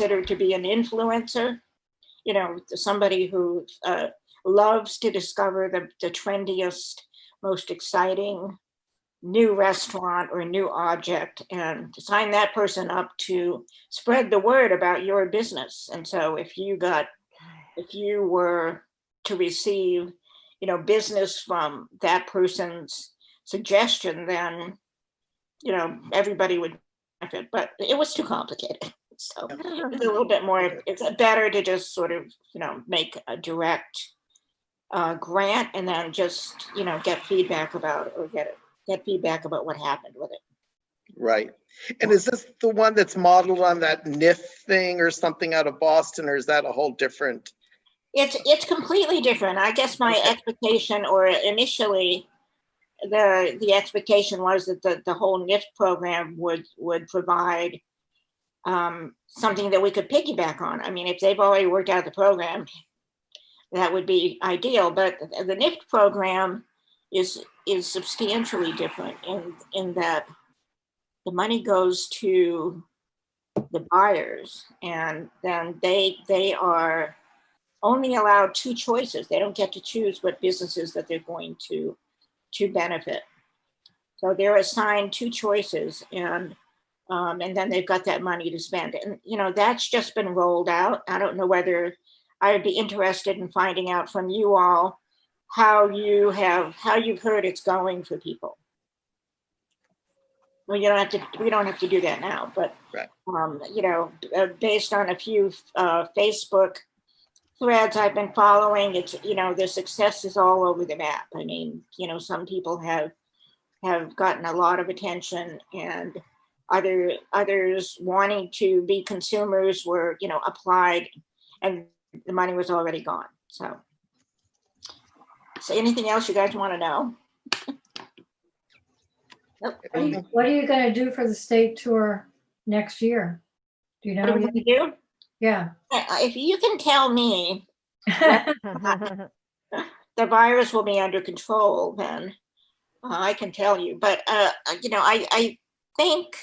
considered to be an influencer, you know, somebody who loves to discover the trendiest, most exciting new restaurant or new object, and to sign that person up to spread the word about your business. And so if you were to receive, you know, business from that person's suggestion, then, you know, everybody would benefit. But it was too complicated. So it's a little bit more, it's better to just sort of, you know, make a direct grant and then just, you know, get feedback about it, or get feedback about what happened with it. Right. And is this the one that's modeled on that NIF thing or something out of Boston, or is that a whole different? It's completely different. I guess my expectation, or initially the expectation was that the whole NIF program would provide something that we could piggyback on. I mean, if they've already worked out the program, that would be ideal. But the NIF program is substantially different in that the money goes to the buyers, and then they are only allowed two choices. They don't get to choose what businesses that they're going to benefit. So they're assigned two choices, and then they've got that money to spend. And you know, that's just been rolled out. I don't know whether I would be interested in finding out from you all how you've heard it's going for people. Well, we don't have to do that now, but right. You know, based on a few Facebook threads I've been following, it's, you know, the success is all over the map. I mean, you know, some people have gotten a lot of attention, and others wanting to be consumers were, you know, applied, and the money was already gone. So anything else you guys want to know? Nope. What are you going to do for the state tour next year? Do you know? What are we going to do? Yeah. If you can tell me the virus will be under control, then I can tell you. But you know, I think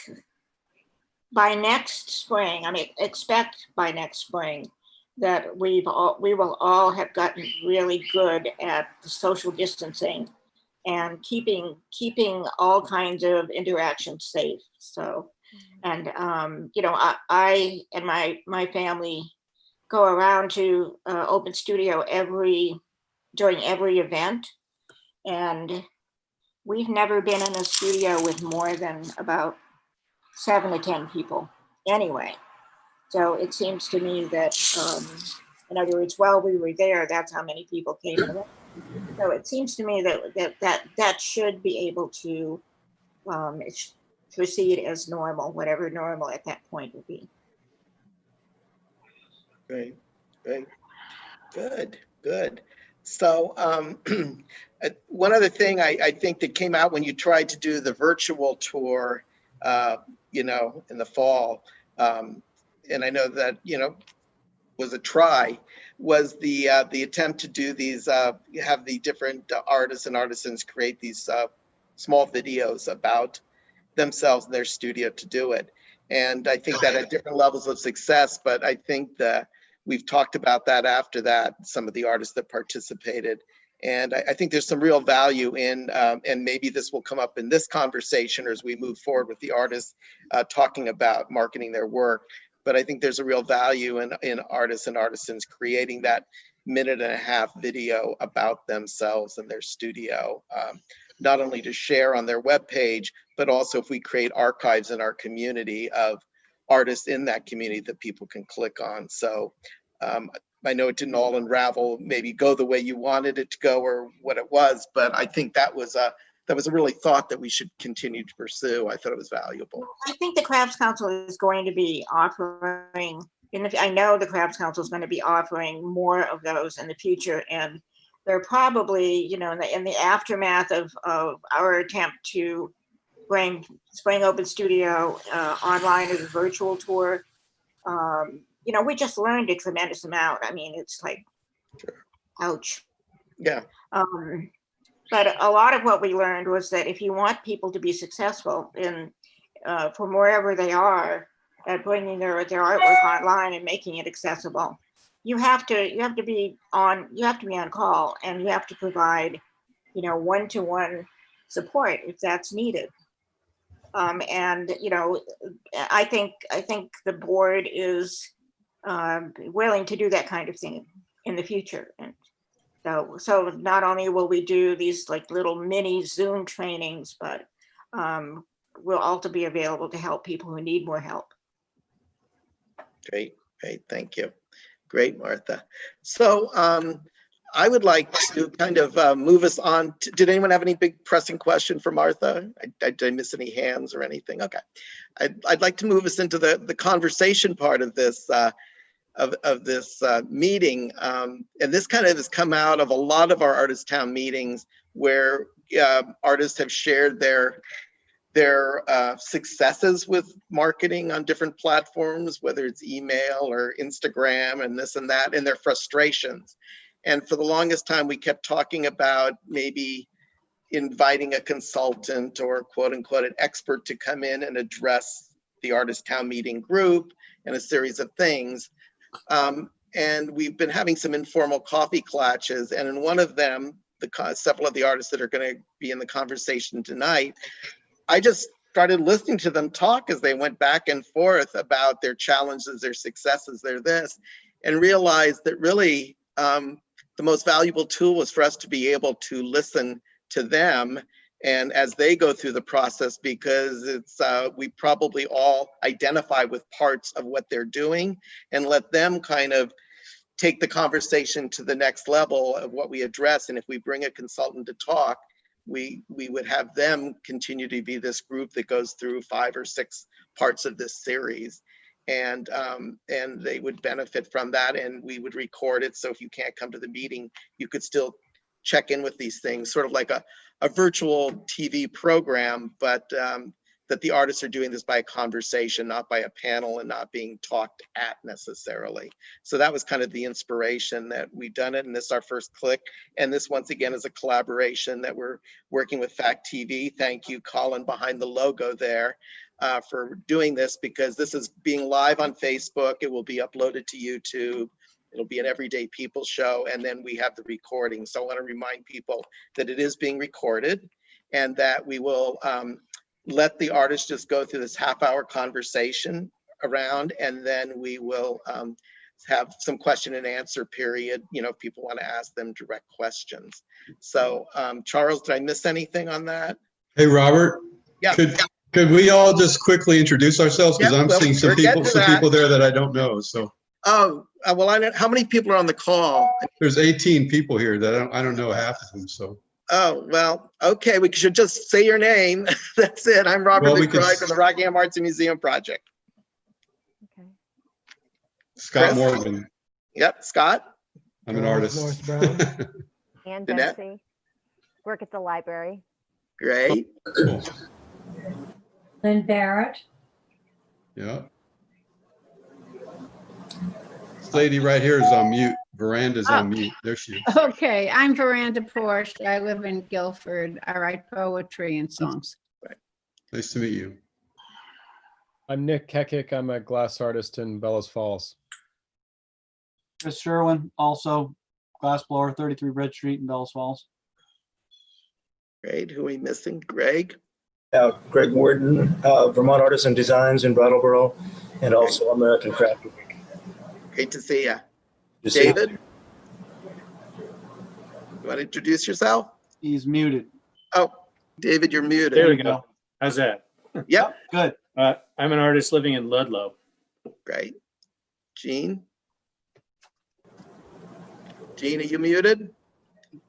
by next spring, I mean, expect by next spring that we will all have gotten really good at the social distancing and keeping all kinds of interactions safe. So, and you know, I and my family go around to Open Studio during every event, and we've never been in a studio with more than about 7 to 10 people anyway. So it seems to me that, in other words, while we were there, that's how many people came in. So it seems to me that should be able to proceed as normal, whatever normal at that point would be. Great. Good. So one other thing I think that came out when you tried to do the virtual tour, you know, in the fall, and I know that, you know, was a try, was the attempt to do these, have the different artists and artisans create these small videos about themselves and their studio to do it. And I think that at different levels of success, but I think that we've talked about that after that, some of the artists that participated. And I think there's some real value in, and maybe this will come up in this conversation or as we move forward with the artists talking about marketing their work. But I think there's a real value in artists and artisans creating that 1.5-minute video about themselves and their studio, not only to share on their webpage, but also if we create archives in our community of artists in that community that people can click on. So I know it didn't all unravel, maybe go the way you wanted it to go or what it was, but I think that was a really thought that we should continue to pursue. I thought it was valuable. I think the Crafts Council is going to be offering, I know the Crafts Council is going to be offering more of those in the future, and they're probably, you know, in the aftermath of our attempt to bring Spring Open Studio online as a virtual tour. You know, we just learned a tremendous amount. I mean, it's like, ouch. Yeah. But a lot of what we learned was that if you want people to be successful from wherever they are, at bringing their artwork online and making it accessible. You have to be on call, and you have to provide, one-to-one support if that's needed. And I think the board is willing to do that kind of thing in the future. And so not only will we do these like little mini Zoom trainings, but we'll also be available to help people who need more help. Great, thank you. Great, Martha. So I would like to kind of move us on. Did anyone have any big pressing question for Martha? Did I miss any hands or anything? Okay. I'd like to move us into the conversation part of this meeting. And this kind of has come out of a lot of our Artist Town meetings where artists have shared their successes with marketing on different platforms, whether it's email or Instagram and this and that, and their frustrations. And for the longest time, we kept talking about maybe inviting a consultant or quote unquote an expert to come in and address the Artist Town meeting group and a series of things. And we've been having some informal coffee clatches, and in one of them, several of the artists that are going to be in the conversation tonight, I just started listening to them talk as they went back and forth about their challenges, their successes, their this, and realized that really the most valuable tool was for us to be able to listen to them and as they go through the process, because it's we probably all identify with parts of what they're doing, and let them kind of take the conversation to the next level of what we address. And if we bring a consultant to talk, we would have them continue to be this group that goes through 5 or 6 parts of this series. And they would benefit from that, and we would record it. So if you can't come to the meeting, you could still check in with these things, sort of like a virtual TV program, but that the artists are doing this by a conversation, not by a panel, and not being talked at necessarily. So that was kind of the inspiration that we've done it, and this is our first click. And this once again is a collaboration that we're working with Fact TV. Thank you, Colin, behind the logo there, for doing this, because this is being live on Facebook. It will be uploaded to YouTube. It'll be an Everyday People show, and then we have the recording. So I want to remind people that it is being recorded, and that we will let the artist just go through this half-hour conversation around, and then we will have some question and answer period, if people want to ask them direct questions. So Charles, did I miss anything on that? Hey, Robert. Yeah. Could we all just quickly introduce ourselves? Because Yeah, I'm well, seeing some people there that I don't know. So. Oh, well, how many people are on the call? There's 18 people here that I don't know half of them. So. Oh, well, okay, we should just say your name. That's it. I'm Robert McBride from the Rockingham Arts and Museum Project. Okay. Scott Chris? Morgan. Yep, Scott. I'm an artist. Norris Brown. Ann Jeanette? Dempsey, work at the library. Great. Cool. Lynn Barrett. Yeah. This lady right here is on mute. Veranda's on mute. There she is. Okay, I'm Veranda Porsche. I live in Guilford. I write poetry and songs. Nice to meet you. I'm Nick Kekic. I'm a glass artist in Bellows Falls. Chris Sherwin, also glassblower, 33 Red Street in Bellows Falls. Great. Who are we missing? Greg? Greg Warden, Vermont Artists and Designs in Brattleboro, and also American Craft Week. Great to see you. You see- David? You want to introduce yourself? He's muted. Oh, David, you're muted. There we go. How's that? Yep. Good. I'm an artist living in Ludlow. Great. Jean? Jean, are you muted?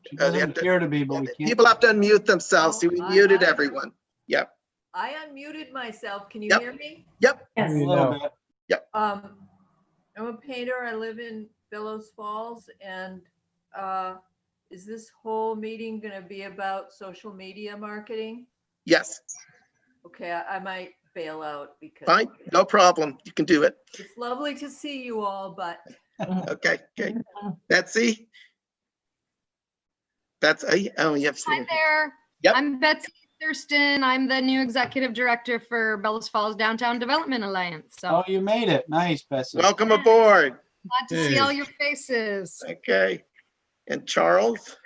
She they have doesn't to- appear to be, but we can't. People have to unmute themselves. See, we Oh, muted I- everyone. Yep. I unmuted myself. Can you Yep. hear me? Yep. Yes. A little bit. I'm a painter. I live in Bellows Falls, and is this whole meeting going to be about social media marketing? Yes. Okay, I might bail out because Fine. No problem. You can do it. it's lovely to see you all, but Okay. Okay. Betsy? Oh, you have Hi seen. there. Yep. I'm Betsy Thurston. I'm the new executive director for Bellows Falls Downtown Development Alliance. So Oh, you made it. Nice, Bessie. Welcome aboard. glad to see Hey. all your faces. Okay. And Charles?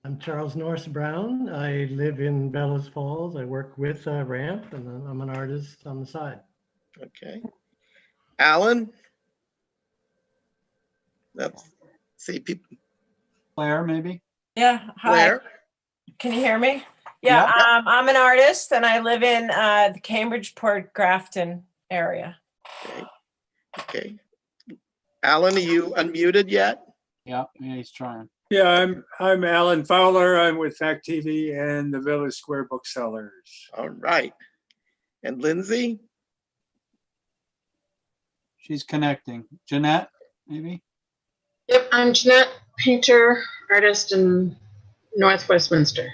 I'm Charles Norris Brown. I live in Bellows Falls. I work with Ramp, and I'm an artist on the side. Okay. Alan? Let's see, people. Claire, maybe? Yeah, hi. Claire? Can you hear me? Yeah, Yep. I'm an artist and I live in the Cambridge Port Grafton area. Okay. Okay. Alan, are you unmuted yet? Yeah, he's trying. Yeah, I'm Alan Fowler. I'm with Fact TV and the Village Square Booksellers. All right. And Lindsay? She's connecting. Jeanette, maybe? Yep, I'm Jeanette, painter, artist in North Westminster.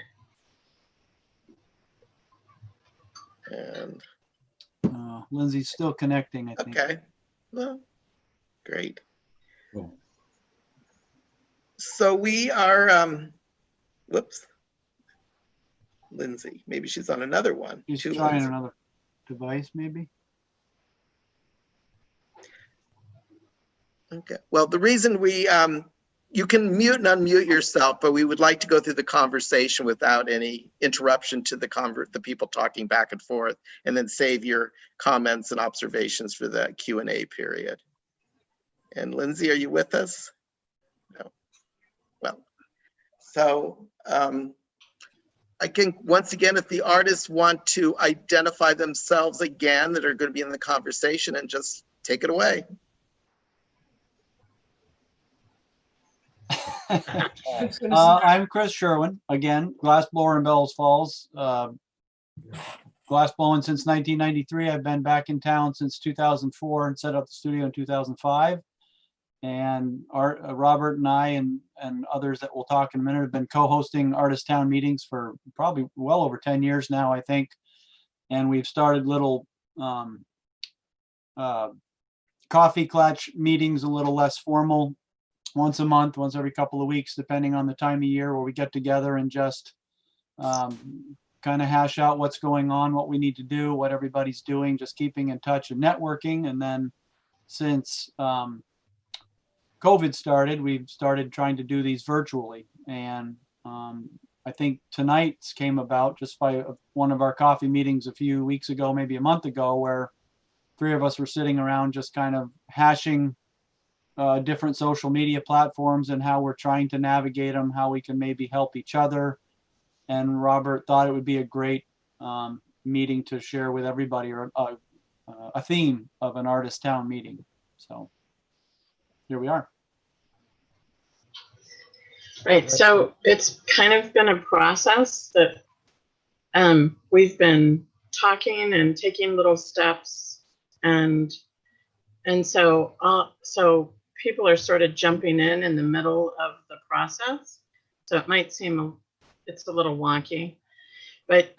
And Lindsay's still connecting, I think. okay. Well, great. Cool. So we are, whoops. Lindsay, maybe she's on another one. She's Two trying ones. another device, maybe? Okay. Well, the reason we, you can mute and unmute yourself, but we would like to go through the conversation without any interruption to the people talking back and forth, and then save your comments and observations for the Q&A period. And Lindsay, are you with us? No. Well, so I think once again, if the artists want to identify themselves again that are going to be in the conversation, and just take it away. I'm Chris Sherwin, again, glassblower in Bellows Falls. Glassblowing since 1993. I've been back in town since 2004 and set up the studio in 2005. And Robert and I and others that we'll talk in a minute have been co-hosting Artist Town meetings for probably well over 10 years now, I think. And we've started little coffee clutch meetings, a little less formal, once a month, once every couple of weeks, depending on the time of year, where we get together and just kind of hash out what's going on, what we need to do, what everybody's doing, just keeping in touch and networking. And then since COVID started, we've started trying to do these virtually. And I think tonight's came about just by one of our coffee meetings a few weeks ago, maybe a month ago, where three of us were sitting around just kind of hashing different social media platforms and how we're trying to navigate them, how we can maybe help each other. And Robert thought it would be a great meeting to share with everybody, or a theme of an Artist Town meeting. So here we are. Right, so it's kind of been a process that we've been talking and taking little steps, and so people are sort of jumping in the middle of the process. So it might seem it's a little wonky, but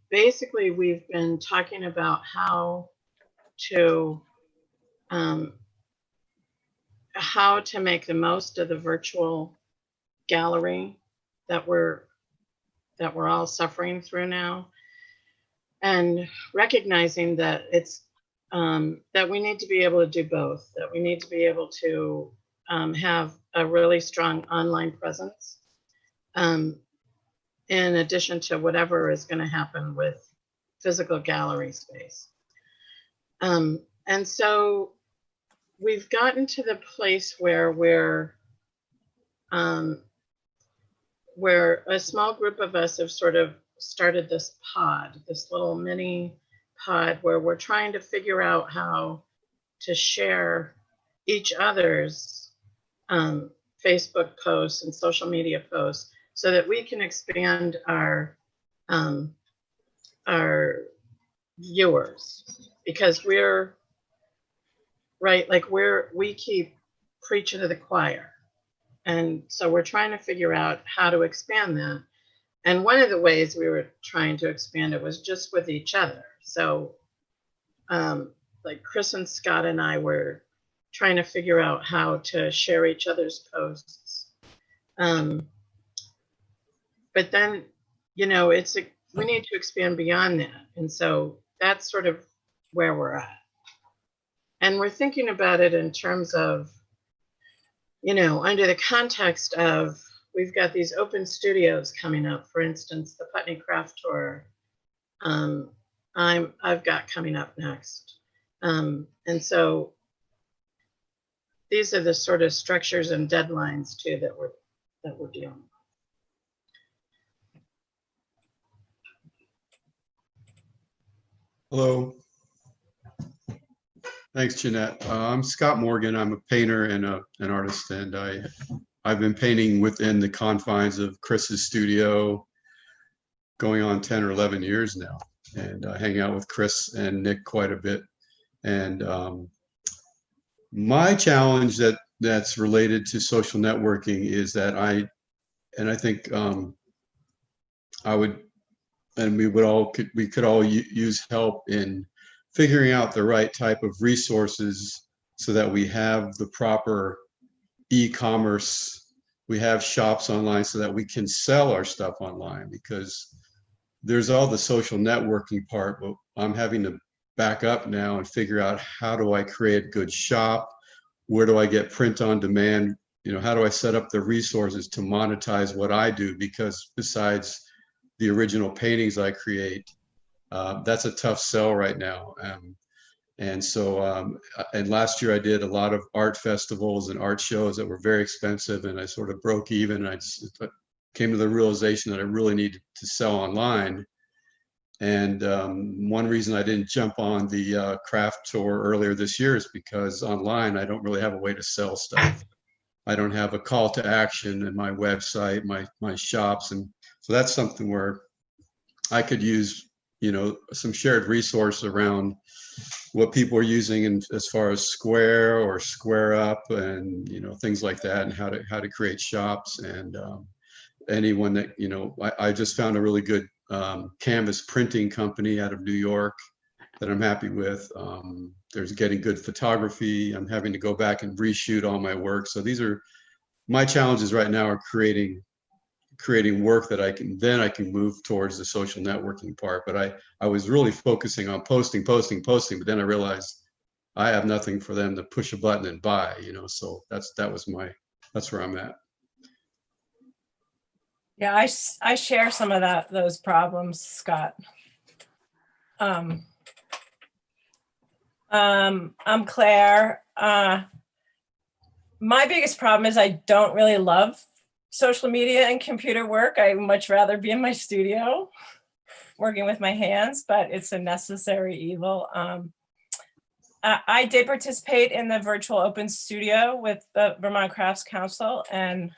basically we've been talking about how to make the most of the virtual gallery that we're all suffering through now, and recognizing that it's that we need to be able to do both, that we need to be able to have a really strong online presence in addition to whatever is going to happen with physical gallery space. And so we've gotten to the place where a small group of us have sort of started this pod, this little mini pod, where we're trying to figure out how to share each other's Facebook posts and social media posts so that we can expand our viewers, because we're right, like we keep preaching to the choir. And so we're trying to figure out how to expand that. And one of the ways we were trying to expand it was just with each other. So like Chris and Scott and I were trying to figure out how to share each other's posts. But then you know, we need to expand beyond that. And so that's sort of where we're at. And we're thinking about it in terms of, you know, under the context of, we've got these open studios coming up, for instance, the Putney Craft Tour. I've got coming up next. And so these are the sort of structures and deadlines too that we're dealing with. Hello. Thanks, Jeanette. I'm Scott Morgan. I'm a painter and an artist, and I've been painting within the confines of Chris's studio going on 10 or 11 years now, and I hang out with Chris and Nick quite a bit. And my challenge that's related to social networking is that I think we could all use help in figuring out the right type of resources so that we have the proper e-commerce, we have shops online so that we can sell our stuff online, because there's all the social networking part, but I'm having to back up now and figure out, how do I create a good shop? Where do I get print on demand? You know, how do I set up the resources to monetize what I do? Because besides the original paintings I create, that's a tough sell right now. And so, and last year I did a lot of art festivals and art shows that were very expensive, and I sort of broke even. I came to the realization that I really needed to sell online. And one reason I didn't jump on the craft tour earlier this year is because online I don't really have a way to sell stuff. I don't have a call to action in my website, my shops, and so that's something where I could use, you know, some shared resource around what people are using in, as far as Square or Square Up, and, you know, things like that, and how to create shops. And anyone that, you know, I just found a really good canvas printing company out of New York that I'm happy with. There's getting good photography. I'm having to go back and reshoot all my work. So these are my challenges right now, are creating work that I can move towards the social networking part. But I was really focusing on posting, but then I realized I have nothing for them to push a button and buy, you know, so that's where I'm at. Yeah, I share some of those problems, Scott. I'm Claire. My biggest problem is I don't really love social media and computer work. I would much rather be in my studio working with my hands, but it's a necessary evil. I did participate in the virtual open studio with the Vermont Crafts Council, and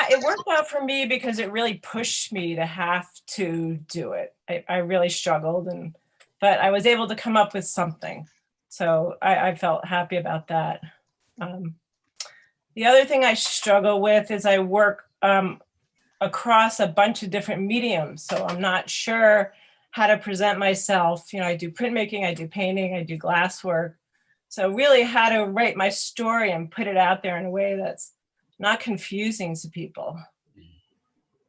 it worked out for me because it really pushed me to have to do it. I really struggled, but I was able to come up with something. So I felt happy about that. The other thing I struggle with is I work across a bunch of different mediums. So I'm not sure how to present myself. You know, I do printmaking, I do painting, I do glass work. So really how to write my story and put it out there in a way that's not confusing to people.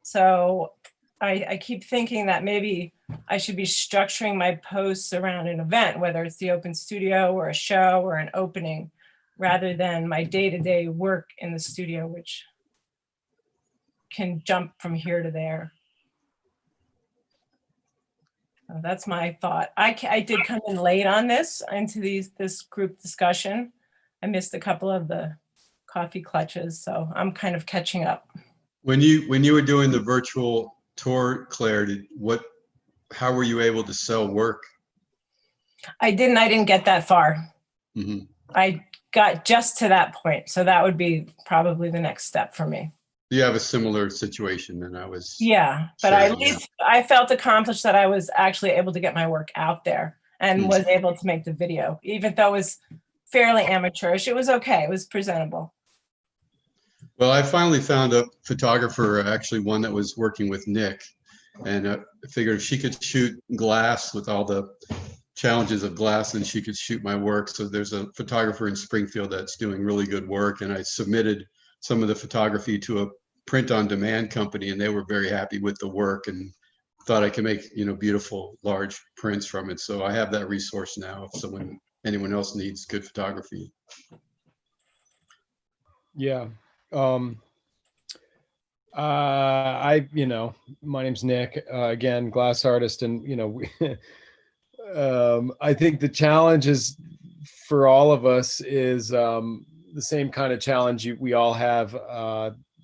So I keep thinking that maybe I should be structuring my posts around an event, whether it's the open studio or a show or an opening, rather than my day-to-day work in the studio, which can jump from here to there. So that's my thought. I did come in late on this group discussion. I missed a couple of the coffee clutches, so I'm kind of catching up. When you were doing the virtual tour, Claire, how were you able to sell work? I didn't get that far. Mm-hmm. I got just to that point. So that would be probably the next step for me. You have a similar situation than I was. Yeah, but at least I felt accomplished that I was actually able to get my work out there and was able to make the video, even though it was fairly amateurish. It was okay. It was presentable. Well, I finally found a photographer, actually one that was working with Nick, and I figured if she could shoot glass with all the challenges of glass, and she could shoot my work. So there's a photographer in Springfield that's doing really good work, and I submitted some of the photography to print on demand company, and they were very happy with the work and thought I could make, beautiful large prints from it. So I have that resource now if anyone else needs good photography. Yeah. My name's Nick, again, glass artist. And, I think the challenge is for all of us is the same kind of challenge we all have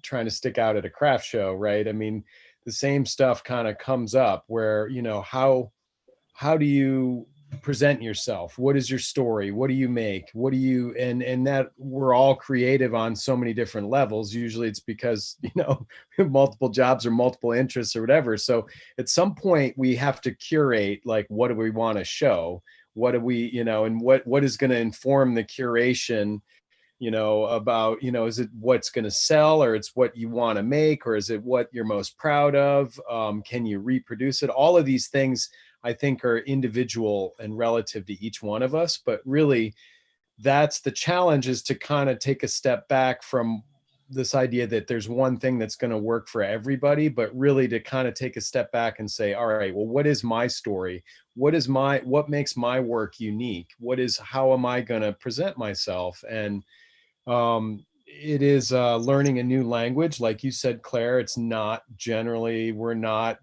trying to stick out at a craft show, right? I mean, the same stuff kind of comes up where, how do you present yourself? What is your story? What do you make? What do you, and that we're all creative on so many different levels. Usually it's because, multiple jobs or multiple interests or whatever. So at some point we have to curate, like, what do we want to show? What do we, and what is going to inform the curation, about, is it what's going to sell, or it's what you want to make, or is it what you're most proud of? Can you reproduce it? All of these things I think are individual and relative to each one of us, but really that's the challenge, is to kind of take a step back from this idea that there's one thing that's going to work for everybody, but really to kind of take a step back and say, all right, well, what is my story? What makes my work unique? How am I going to present myself? And it is learning a new language. Like you said, Claire, we're not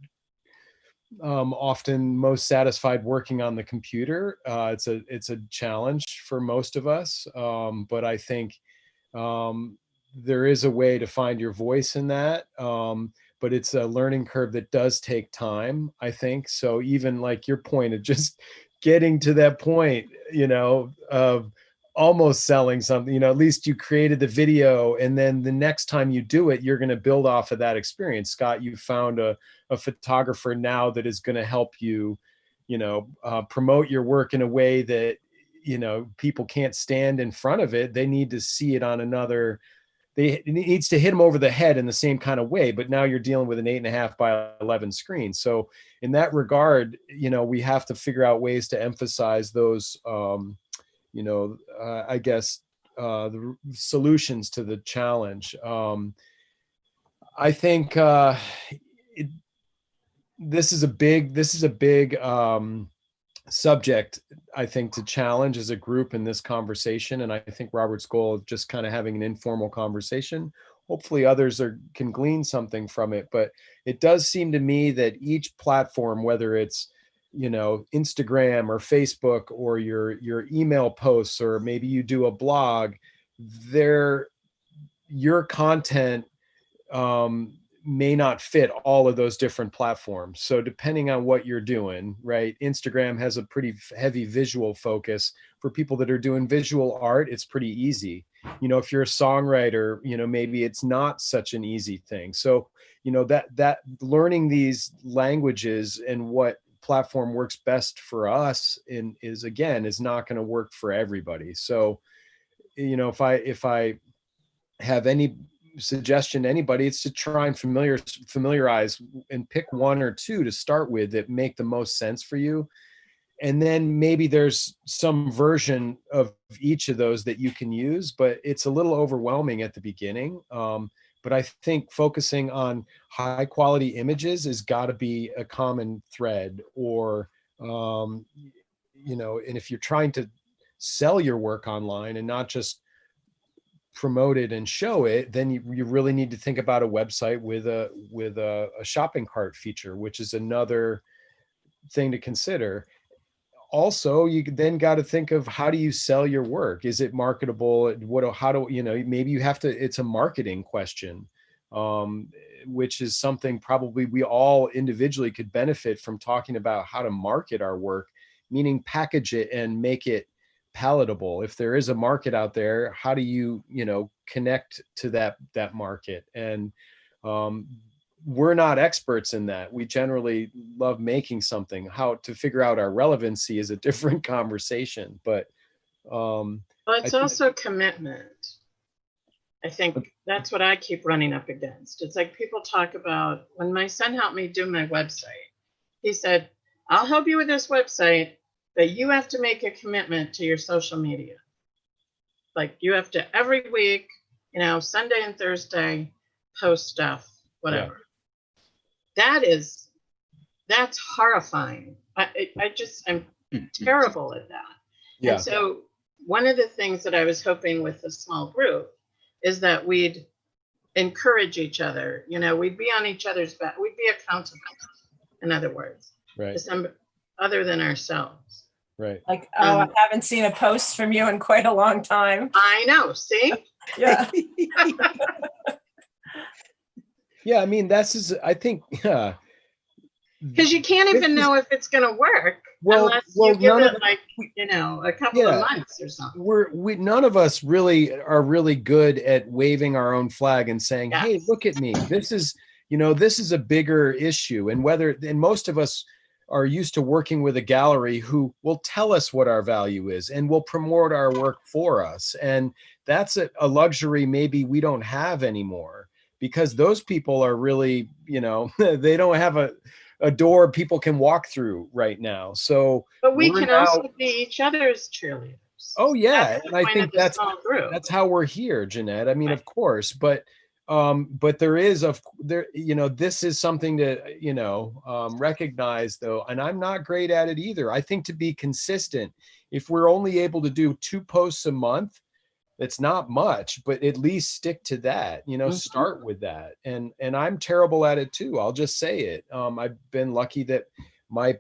often most satisfied working on the computer. It's a challenge for most of us. But I think there is a way to find your voice in that. But it's a learning curve that does take time, I think. So even like your point of just getting to that point, of almost selling something, at least you created the video, and then the next time you do it, you're going to build off of that experience. Scott, you found a photographer now that is going to help you, promote your work in a way that, people can't stand in front of it. They need to see it on it needs to hit them over the head in the same kind of way, but now you're dealing with an 8.5 by 11 screen. So in that regard, we have to figure out ways to emphasize those, I guess, the solutions to the challenge. I think this is a big subject, I think, to challenge as a group in this conversation. And I think Robert's goal of just kind of having an informal conversation, hopefully others can glean something from it. But it does seem to me that each platform, whether it's Instagram or Facebook or your email posts, or maybe you do a blog, your content may not fit all of those different platforms. So depending on what you're doing, right? Instagram has a pretty heavy visual focus. For people that are doing visual art, it's pretty easy. If you're a songwriter, maybe it's not such an easy thing. So, that learning these languages and what platform works best for us is not going to work for everybody. So, if I have any suggestion to anybody, it's to try and familiarize and pick one or two to start with that make the most sense for you. And then maybe there's some version of each of those that you can use, but it's a little overwhelming at the beginning. But I think focusing on high quality images has got to be a common thread, or, and if you're trying to sell your work online and not just promote it and show it, then you really need to think about a website with a shopping cart feature, which is another thing to consider. Also, you then got to think of, how do you sell your work? Is it marketable? Maybe you have to, it's a marketing question, which is something probably we all individually could benefit from talking about, how to market our work, meaning package it and make it palatable. If there is a market out there, how do you, connect to that market? And we're not experts in that. We generally love making something. How to figure out our relevancy is a different conversation, but well, it's also commitment. I think that's what I keep running up against. It's like people talk about, when my son helped me do my website, he said, I'll help you with this website, but you have to make a commitment to your social media. Like, you have to every week, Sunday and Thursday, post stuff, whatever. That's horrifying. I'm terrible at that. Yeah. And so one of the things that I was hoping with a small group is that we'd encourage each other. You know, we'd be on each other's back. We'd be accountable, in other words, Right. to some other than ourselves. Right. Like, oh, I haven't seen a post from you in quite a long time. I know. See? Yeah. Yeah. I mean, I think, yeah. Because you can't even know if it's going to work unless you give it like, a couple of months or something. None of us really are really good at waving our own flag and saying, hey, look at me. This is a bigger issue. And most of us are used to working with a gallery who will tell us what our value is and will promote our work for us. And that's a luxury maybe we don't have anymore, because those people are really, they don't have a door people can walk through right now. So, but we can also be each other's cheerleaders. Oh yeah, That's and I think that's how we're here, Jeanette. I mean, of course, but there is this is something to recognize though, and I'm not great at it either. I think to be consistent, if we're only able to do 2 posts a month, it's not much, but at least stick to that, start with that. And I'm terrible at it too. I'll just say it. I've been lucky that my,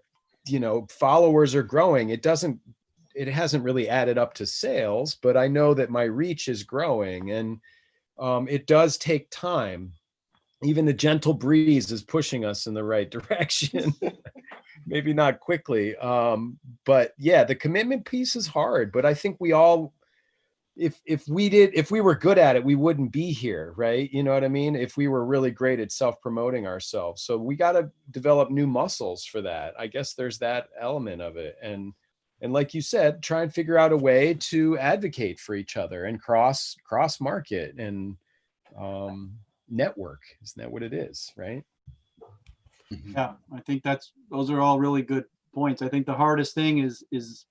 followers are growing. It hasn't really added up to sales, but I know that my reach is growing, and it does take time. Even the gentle breeze is pushing us in the right direction. Maybe not quickly. But yeah, the commitment piece is hard, but I think we all, if we were good at it, we wouldn't be here, right? You know what I mean? If we were really great at self-promoting ourselves. So we got to develop new muscles for that. I guess there's that element of it. And like you said, try and figure out a way to advocate for each other and cross market and network. Isn't that what it is, right? Yeah, I think those are all really good points. I think the hardest thing is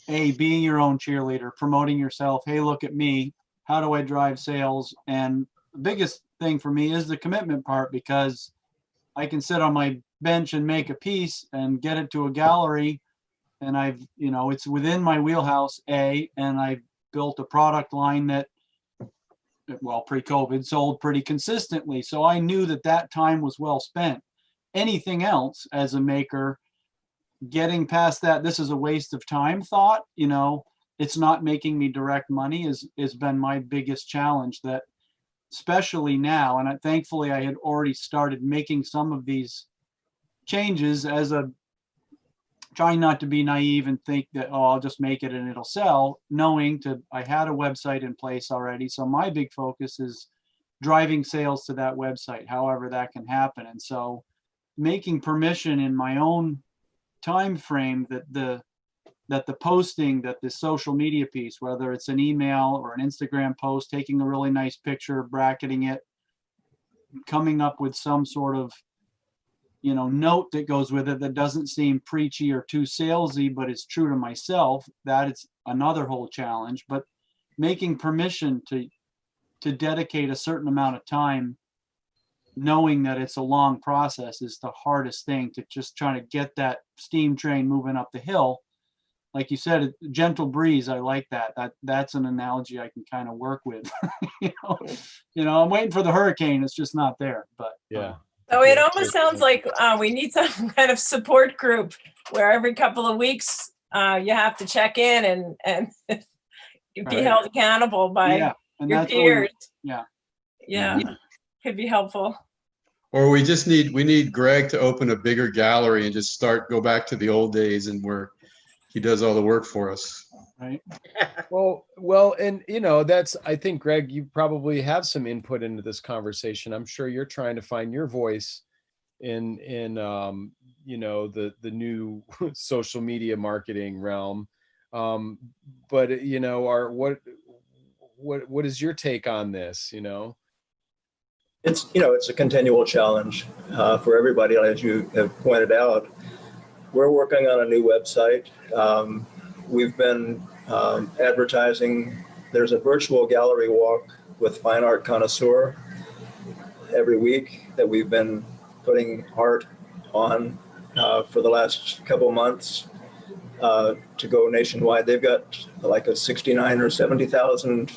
being your own cheerleader, promoting yourself. Hey, look at me. How do I drive sales? And the biggest thing for me is the commitment part, because I can sit on my bench and make a piece and get it to a gallery, and it's within my wheelhouse, and I built a product line that, well, pre-COVID sold pretty consistently. So I knew that time was well spent. Anything else as a maker, getting past that, this is a waste of time thought, it's not making me direct money has been my biggest challenge, that especially now. And thankfully I had already started making some of these changes trying not to be naive and think that, I'll just make it and it'll sell, I had a website in place already. So my big focus is driving sales to that website, however that can happen. And so making permission in my own time frame that the posting, that the social media piece, whether it's an email or an Instagram post, taking a really nice picture, bracketing it, coming up with some sort of note that goes with it that doesn't seem preachy or too salesy, but it's true to myself, that it's another whole challenge. But making permission to dedicate a certain amount of time, knowing that it's a long process, is the hardest thing, to just trying to get that steam train moving up the hill. Like you said, a gentle breeze. I like that. That's an analogy I can kind of work with. I'm waiting for the hurricane. It's just not there. But yeah. So it almost sounds like we need some kind of support group where every couple of weeks you have to check in and be held accountable by your peers. Yeah. Could be helpful. Or we need Greg to open a bigger gallery and just go back to the old days, and where he does all the work for us. Right. Well, and I think, Greg, you probably have some input into this conversation. I'm sure you're trying to find your voice in the new social media marketing realm. But what is your take on this? It's a continual challenge for everybody, as you have pointed out. We're working on a new website. We've been advertising. There's a virtual gallery walk with Fine Art Connoisseur every week that we've been putting art on for the last couple months to go nationwide. They've got like a 69 or 70,000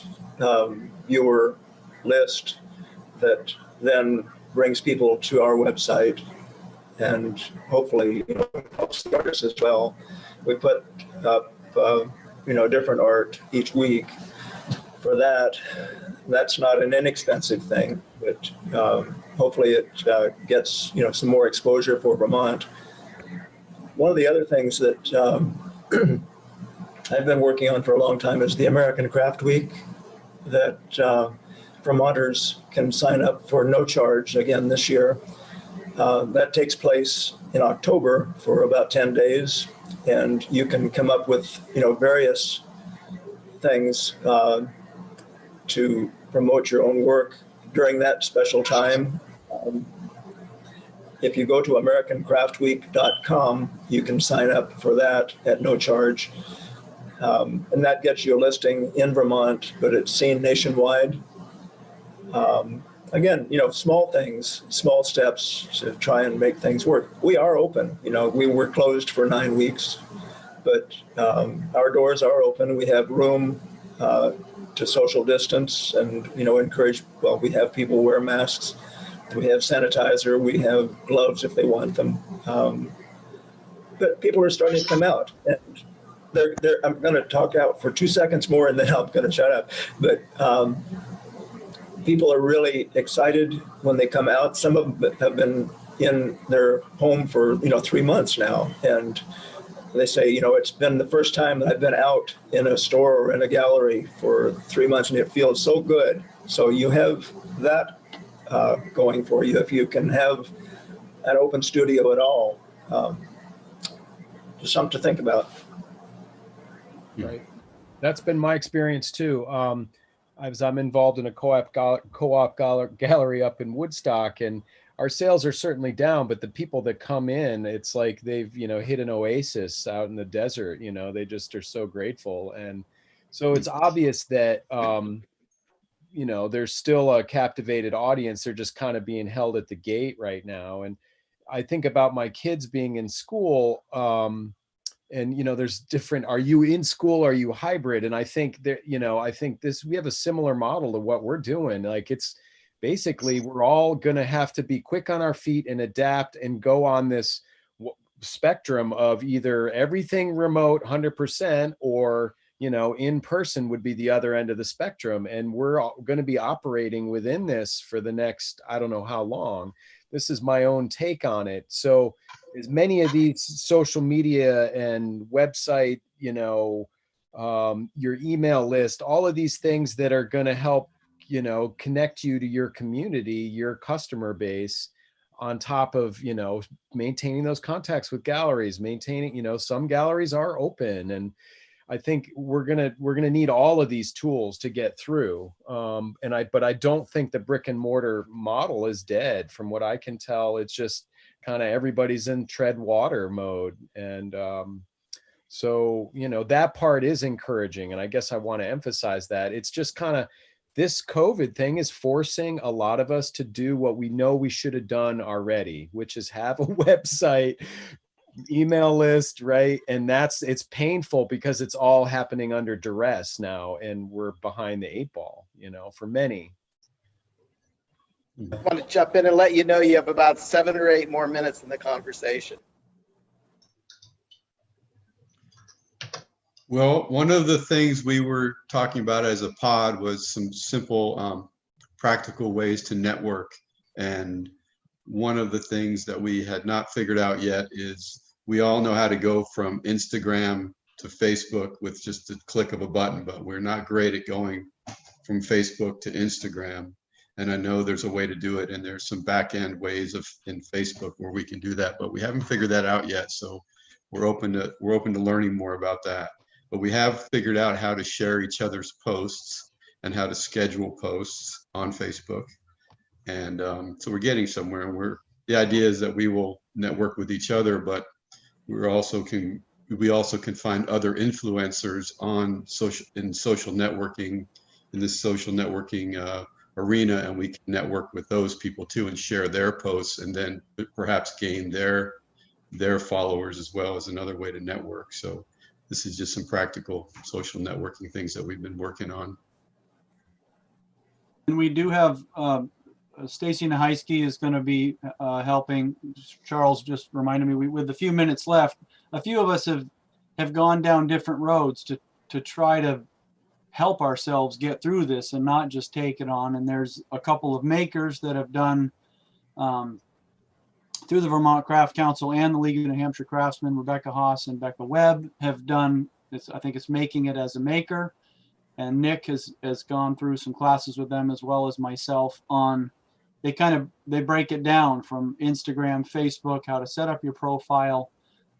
viewer list that then brings people to our website and hopefully helps the artists as well. We put up different art each week. For that, that's not an inexpensive thing, but hopefully it gets some more exposure for Vermont. One of the other things that I've been working on for a long time is the American Craft Week that Vermonters can sign up for no charge again this year. That takes place in October for about 10 days, and you can come up with various things to promote your own work during that special time. If you go to AmericanCraftWeek.com, you can sign up for that at no charge. And that gets you a listing in Vermont, but it's seen nationwide. Again, small things, small steps to try and make things work. We are open. We were closed for 9 weeks, but our doors are open. We have room to social distance and, encourage, we have people wear masks. We have sanitizer. We have gloves if they want them. But people are starting to come out. And I'm going to talk out for 2 seconds more and then I'm going to shut up. But people are really excited when they come out. Some of them have been in their home for 3 months now, and they say, it's been the first time that I've been out in a store or in a gallery for 3 months, and it feels so good. So you have that going for you if you can have an open studio at all. Just something to think about. Right. That's been my experience too. I'm involved in a co-op gallery up in Woodstock, and our sales are certainly down, but the people that come in, it's like they've, hit an oasis out in the desert. They just are so grateful. And so it's obvious that, there's still a captivated audience. They're just kind of being held at the gate right now. And I think about my kids being in school, and there's different, are you in school, are you hybrid? And I think that we have a similar model to what we're doing. Like, it's basically, we're all going to have to be quick on our feet and adapt and go on this spectrum of either everything remote 100% or in person would be the other end of the spectrum. And we're going to be operating within this for the next, I don't know how long. This is my own take on it. So as many of these social media and website, your email list, all of these things that are going to help, connect you to your community, your customer base, on top of, maintaining those contacts with galleries, maintaining, some galleries are open. And I think we're gonna need all of these tools to get through. But I don't think the brick and mortar model is dead. From what I can tell, it's just kind of everybody's in tread water mode. And so, that part is encouraging. And I guess I want to emphasize that. It's just kind of, this COVID thing is forcing a lot of us to do what we know we should have done already, which is have a website, email list, right? And it's painful because it's all happening under duress now, and we're behind the 8 ball, for many. I want to jump in and let you know you have about 7 or 8 more minutes in the conversation. Well, one of the things we were talking about as a pod was some simple, practical ways to network. And one of the things that we had not figured out yet is we all know how to go from Instagram to Facebook with just a click of a button, but we're not great at going from Facebook to Instagram. And I know there's a way to do it, and there's some back-end ways in Facebook where we can do that, but we haven't figured that out yet. So we're open to learning more about that. But we have figured out how to share each other's posts and how to schedule posts on Facebook. And so we're getting somewhere. And the idea is that we will network with each other, but we also can find other influencers on social networking, in this social networking arena, and we can network with those people too and share their posts, and then perhaps gain their followers as well as another way to network. So this is just some practical social networking things that we've been working on. And we do have Stacy Naheisky is going to be helping. Charles just reminded me, with a few minutes left, a few of us have gone down different roads to try to help ourselves get through this and not just take it on. And there's a couple of makers that have done through the Vermont Craft Council and the League of New Hampshire Craftsmen. Rebecca Haas and Becca Webb have done this. I think it's Making It as a Maker. And Nick has gone through some classes with them, as well as myself, on they break it down from Instagram, Facebook, how to set up your profile,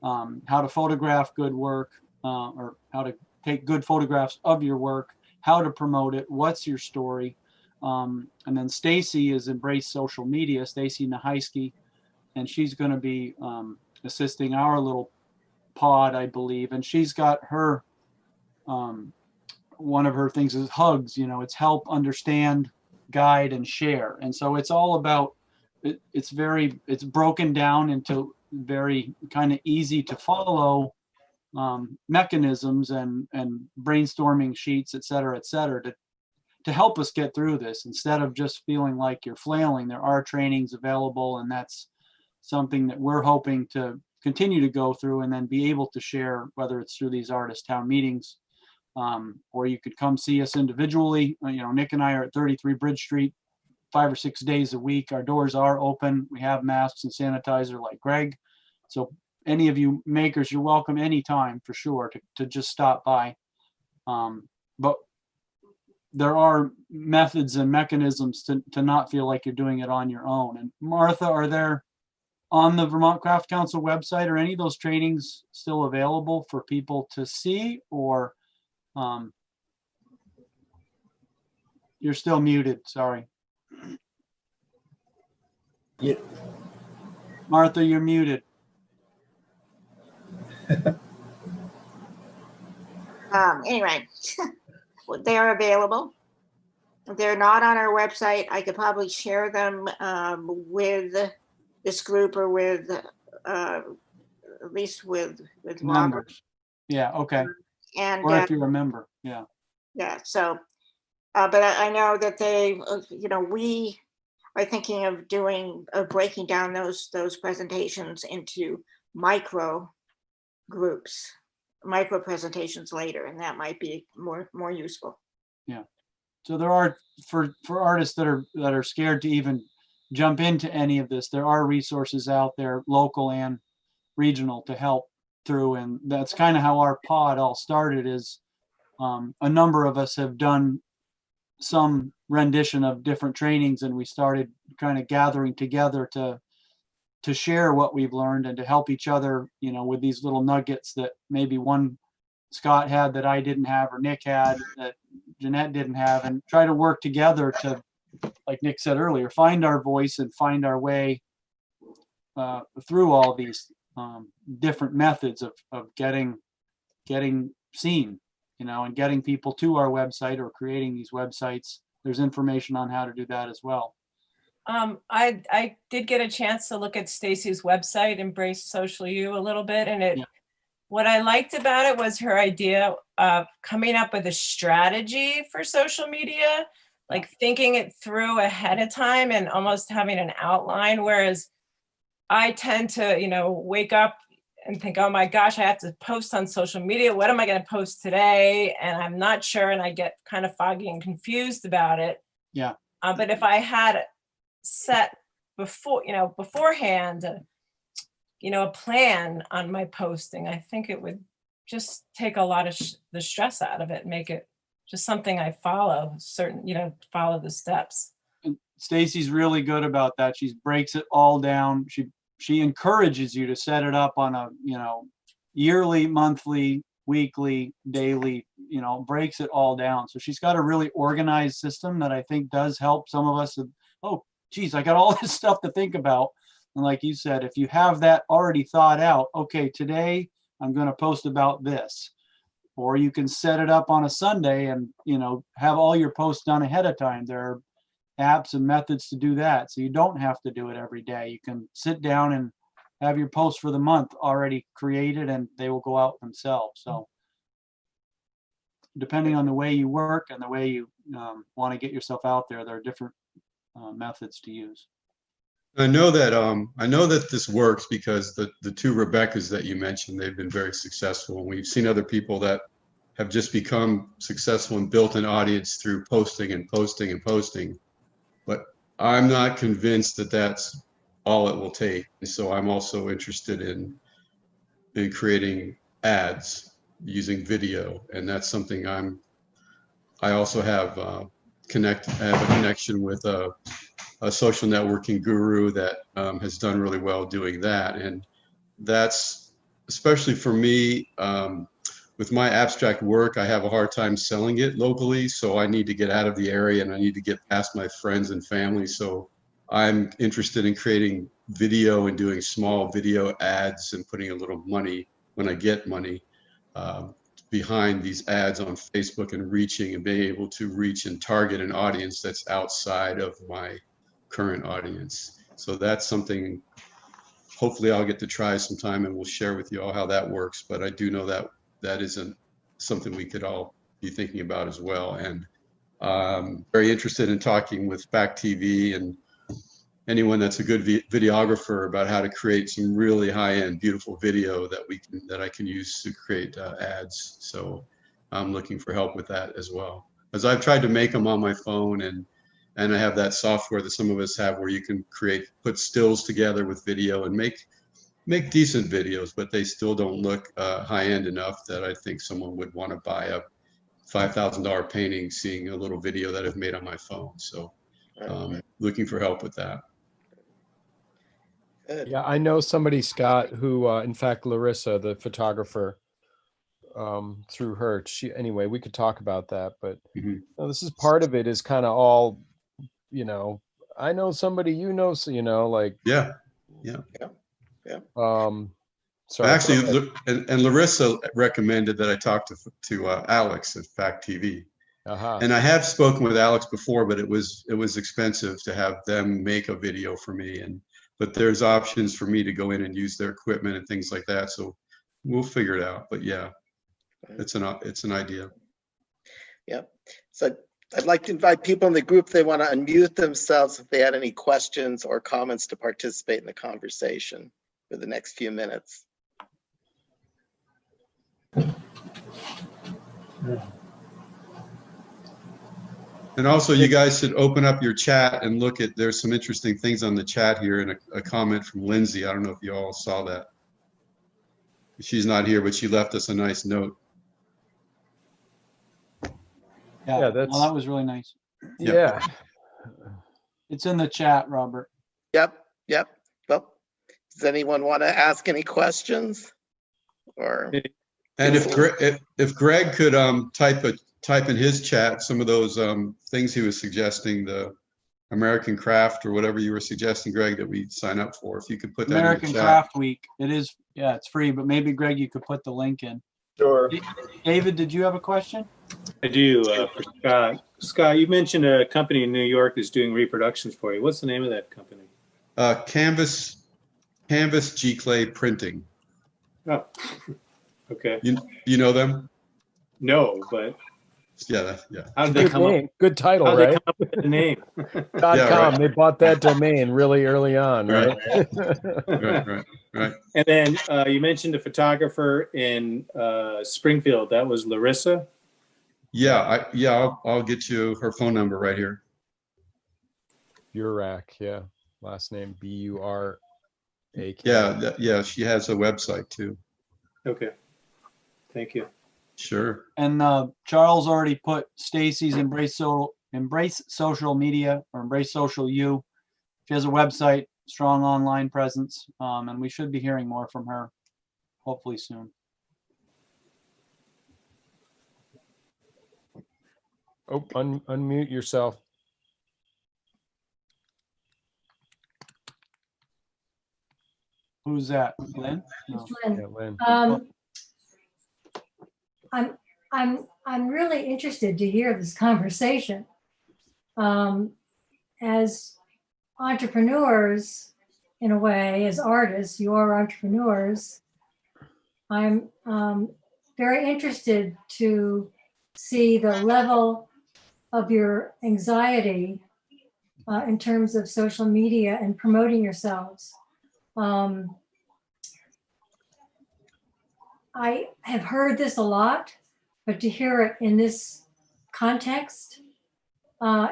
how to photograph good work, or how to take good photographs of your work, how to promote it, what's your story. And then Stacy has embraced social media, Stacy Naheisky, and she's going to be assisting our little pod, I believe. And she's got her, one of her things is hugs, it's help, understand, guide, and share. And so it's all about, it's broken down into very kind of easy to follow mechanisms and brainstorming sheets, et cetera, to help us get through this instead of just feeling like you're flailing. There are trainings available, and that's something that we're hoping to continue to go through and then be able to share, whether it's through these artist town meetings, or you could come see us individually. Nick and I are at 33 Bridge Street 5 or 6 days a week. Our doors are open. We have masks and sanitizer like Greg. So any of you makers, you're welcome anytime for sure to just stop by. But there are methods and mechanisms to not feel like you're doing it on your own. And Martha, are there on the Vermont Craft Council website, are any of those trainings still available for people to see, or you're still muted, sorry. Yeah. Martha, you're muted. Anyway, they are available. They're not on our website. I could probably share them with this group, or with at least with Robert. Members. Yeah, okay. And or if you're a member, yeah. Yeah, so but I know that they we are thinking of breaking down those presentations into micro groups, micro presentations later, and that might be more useful. Yeah. So there are, for artists that are scared to even jump into any of this, there are resources out there, local and regional, to help through. And that's kind of how our pod all started, is a number of us have done some rendition of different trainings, and we started kind of gathering together to share what we've learned and to help each other, with these little nuggets that maybe one Scott had that I didn't have, or Nick had that Jeanette didn't have, and try to work together to, like Nick said earlier, find our voice and find our way through all these different methods of getting seen, and getting people to our website or creating these websites. There's information on how to do that as well. I did get a chance to look at Stacy's website, Embrace Social U, a little bit, and what I liked about it was her idea of coming up with a strategy for social media, like thinking it through ahead of time and almost having an outline. Whereas I tend to, wake up and think, oh my gosh, I have to post on social media. What am I going to post today? And I'm not sure. And I get kind of foggy and confused about it. Yeah. But if I had set beforehand, a plan on my posting, I think it would just take a lot of the stress out of it, and make it just something I follow, follow the steps. And Stacy's really good about that. She breaks it all down. She encourages you to set it up on a, yearly, monthly, weekly, daily, breaks it all down. So she's got a really organized system that I think does help some of us. Oh, geez, I got all this stuff to think about. And like you said, if you have that already thought out, okay, today I'm going to post about this. Or you can set it up on a Sunday and, have all your posts done ahead of time. There are apps and methods to do that. So you don't have to do it every day. You can sit down and have your posts for the month already created and they will go out themselves. So depending on the way you work and the way you want to get yourself out there, there are different methods to use. I know that this works because the two Rebeccas that you mentioned, they've been very successful. We've seen other people that have just become successful and built an audience through posting and posting and posting. But I'm not convinced that that's all it will take. So I'm also interested in creating ads using video, and that's something I also have I have a connection with a social networking guru that has done really well doing that. And that's, especially for me, with my abstract work, I have a hard time selling it locally. So I need to get out of the area and I need to get past my friends and family. So I'm interested in creating video and doing small video ads and putting a little money, when I get money, behind these ads on Facebook and reaching and being able to reach and target an audience that's outside of my current audience. So that's something hopefully I'll get to try sometime, and we'll share with you all how that works. But I do know that that isn't something we could all be thinking about as well. And very interested in talking with Fact TV and anyone that's a good videographer about how to create some really high-end, beautiful video that I can use to create ads. So I'm looking for help with that as well, as I've tried to make them on my phone, and I have that software that some of us have where you can put stills together with video and make decent videos, but they still don't look high-end enough that I think someone would want to buy a $5,000 painting seeing a little video that I've made on my phone. So looking for help with that. Yeah, I know somebody, Scott, who, in fact, Larissa, the photographer, through her, anyway, we could talk about that, but this is part of it is kind of all, I know somebody, like. Yeah. Sorry. Actually, and Larissa recommended that I talk to Alex at Fact TV. And I have spoken with Alex before, but it was expensive to have them make a video for me. But there's options for me to go in and use their equipment and things like that. So we'll figure it out. But yeah, it's an idea. Yeah. So I'd like to invite people in the group, if they want to unmute themselves, if they had any questions or comments, to participate in the conversation for the next few minutes. And also, you guys should open up your chat and look at, there's some interesting things on the chat here, and a comment from Lindsay. I don't know if you all saw that. She's not here, but she left us a nice note. Yeah, that was really nice. Yeah. It's in the chat, Robert. Yep. Well, does anyone want to ask any questions? And if Greg could type in his chat some of those things he was suggesting, the American Craft or whatever you were suggesting, Greg, that we sign up for. If you could put that American in the chat. Craft Week. It is, it's free, but maybe Greg, you could put the link in. Sure. David, did you have a question? I do, for Scott. Scott, you mentioned a company in New York is doing reproductions for you. What's the name of that company? Canvas G-Clay Printing. Oh, okay. You know them? No, but yeah. How did they come up? Good title, How'd right? they come up with the name? .com. Right. They bought that domain really early on, right? Right. And then you mentioned a photographer in Springfield. That was Larissa. Yeah, I'll get you her phone number right here. Burak, yeah. Last name Burak. Yeah, she has a website too. Okay. Thank you. Sure. And Charles already put Stacy's Embrace Social Media, or Embrace Social U. She has a website, strong online presence, and we should be hearing more from her hopefully soon. Oh, unmute yourself. Who's that? Lynn? No. Lynn. Yeah, Lynn. I'm really interested to hear this conversation. as entrepreneurs, in a way, as artists, you are entrepreneurs. I'm very interested to see the level of your anxiety in terms of social media and promoting yourselves. I have heard this a lot, but to hear it in this context